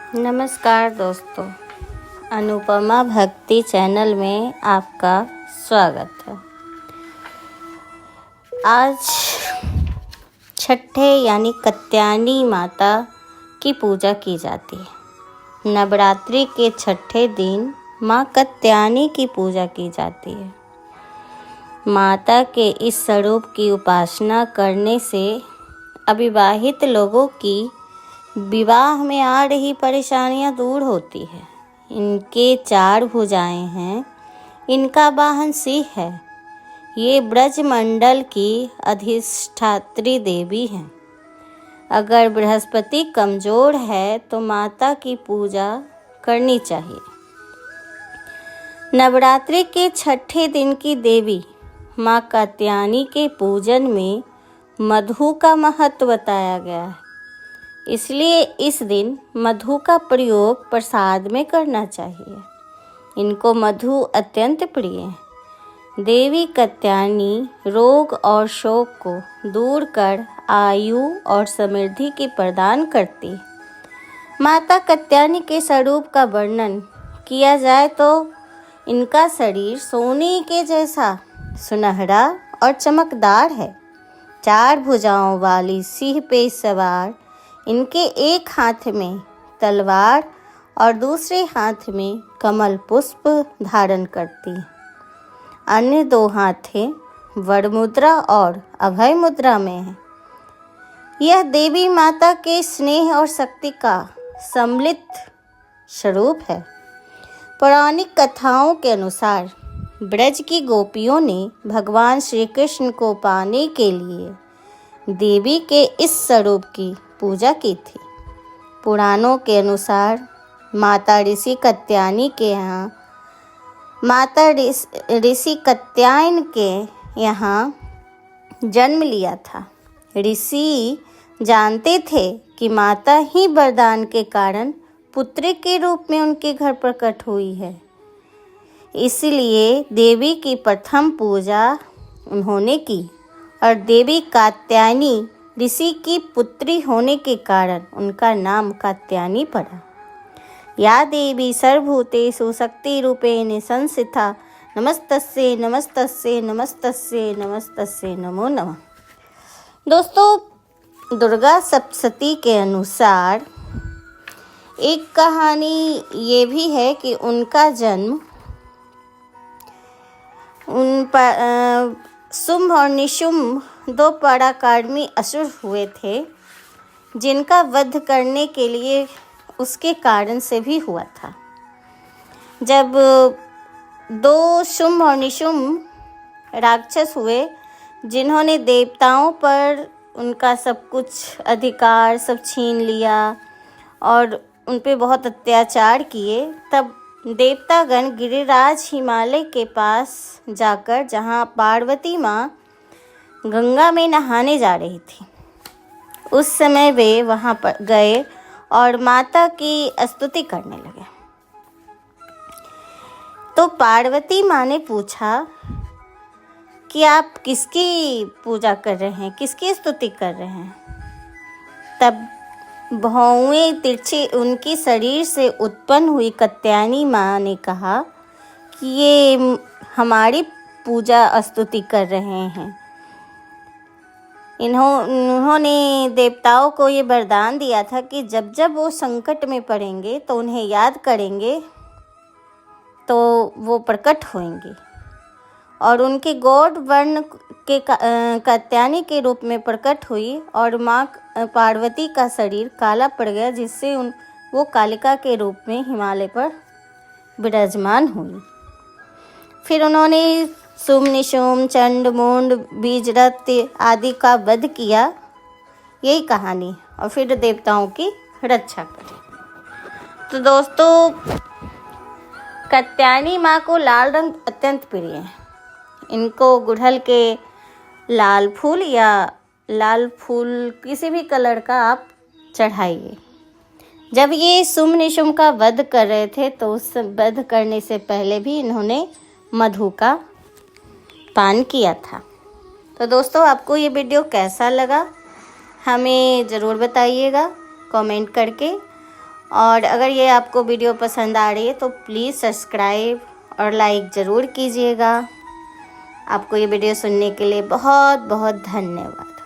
नमस्कार दोस्तों, अनुपमा भक्ति चैनल में आपका स्वागत है। आज छठे यानी कात्यायनी माता की पूजा की जाती है। नवरात्रि के छठे दिन माँ कात्यायनी की पूजा की जाती है। माता के इस स्वरूप की उपासना करने से अविवाहित लोगों की विवाह में आ रही परेशानियां दूर होती है। इनके 4 भुजाएं हैं, इनका वाहन सिंह है। ये ब्रजमंडल की अधिष्ठात्री देवी हैं। अगर बृहस्पति कमजोर है तो माता की पूजा करनी चाहिए। नवरात्रि के छठे दिन की देवी माँ कात्यायनी के पूजन में मधु का महत्व बताया गया है। इसलिए इस दिन मधु का प्रयोग प्रसाद में करना चाहिए। इनको मधु अत्यंत प्रिय है। देवी कात्यायनी रोग और शोक को दूर कर आयु और समृद्धि की प्रदान करती है। माता कात्यायनी के स्वरूप का वर्णन किया जाए तो इनका शरीर सोने के जैसा सुनहरा और चमकदार है। 4 भुजाओं वाली सिंह पे सवार इनके एक हाथ में तलवार और दूसरे हाथ में कमल पुष्प धारण करती हैं। अन्य 2 हाथें वरमुद्रा और अभय मुद्रा में हैं। यह देवी माता के स्नेह और शक्ति का सम्मिलित स्वरूप है। पौराणिक कथाओं के अनुसार ब्रज की गोपियों ने भगवान श्री कृष्ण को पाने के लिए देवी के इस स्वरूप की पूजा की थी। पुराणों के अनुसार माता ऋषि कात्यायनी के यहाँ ऋषि कात्यायन के यहाँ जन्म लिया था। ऋषि जानते थे कि माता ही वरदान के कारण पुत्री के रूप में उनके घर प्रकट हुई है। इसलिए देवी की प्रथम पूजा उन्होंने की और देवी कात्यायनी ऋषि की पुत्री होने के कारण उनका नाम कात्यायनी पड़ा। या देवी सर्वभूतेषु शक्ति रूपेण संस्थिता नमस्तस्यै नमस्तस्यै नमस्तस्यै नमस्तस्यै नमो नमः। दोस्तों, दुर्गा सप्तशती के अनुसार एक कहानी ये भी है कि उनका जन्म शुंभ और निशुंभ 2 पराक्रमी असुर हुए थे, जिनका वध करने के लिए उसके कारण से भी हुआ था। जब 2 शुंभ और निशुंभ राक्षस हुए, जिन्होंने देवताओं पर उनका सब कुछ अधिकार सब छीन लिया और उन पे बहुत अत्याचार किए, तब देवतागण गिरिराज हिमालय के पास जाकर, जहाँ पार्वती माँ गंगा में नहाने जा रही थी, उस समय वे वहाँ पर गए और माता की स्तुति करने लगे। तो पार्वती माँ ने पूछा कि आप किसकी पूजा कर रहे हैं, किसकी स्तुति कर रहे हैं। तब भौएं तिरछी उनकी शरीर से उत्पन्न हुई कात्यायनी माँ ने कहा कि ये हमारी पूजा स्तुति कर रहे हैं। उन्होंने देवताओं को ये वरदान दिया था कि जब जब वो संकट में पड़ेंगे तो उन्हें याद करेंगे तो वो प्रकट होंगे, और उनके गौड़ वर्ण के कात्यायनी के रूप में प्रकट हुई और माँ पार्वती का शरीर काला पड़ गया, जिससे वो कालिका के रूप में हिमालय पर विराजमान हुई। फिर उन्होंने शुंभ निशुंभ चंड मुंड बीजरथ आदि का वध किया। यही कहानी, और फिर देवताओं की रक्षा करी। तो दोस्तों, कात्यायनी माँ को लाल रंग अत्यंत प्रिय है। इनको गुड़हल के लाल फूल या लाल फूल किसी भी कलर का आप चढ़ाइए। जब ये शुंभ निशुंभ का वध कर रहे थे तो उस वध करने से पहले भी इन्होंने मधु का पान किया था। तो दोस्तों, आपको ये वीडियो कैसा लगा हमें ज़रूर बताइएगा कमेंट करके, और अगर ये आपको वीडियो पसंद आ रही है तो प्लीज़ सब्सक्राइब और लाइक ज़रूर कीजिएगा। आपको ये वीडियो सुनने के लिए बहुत बहुत धन्यवाद।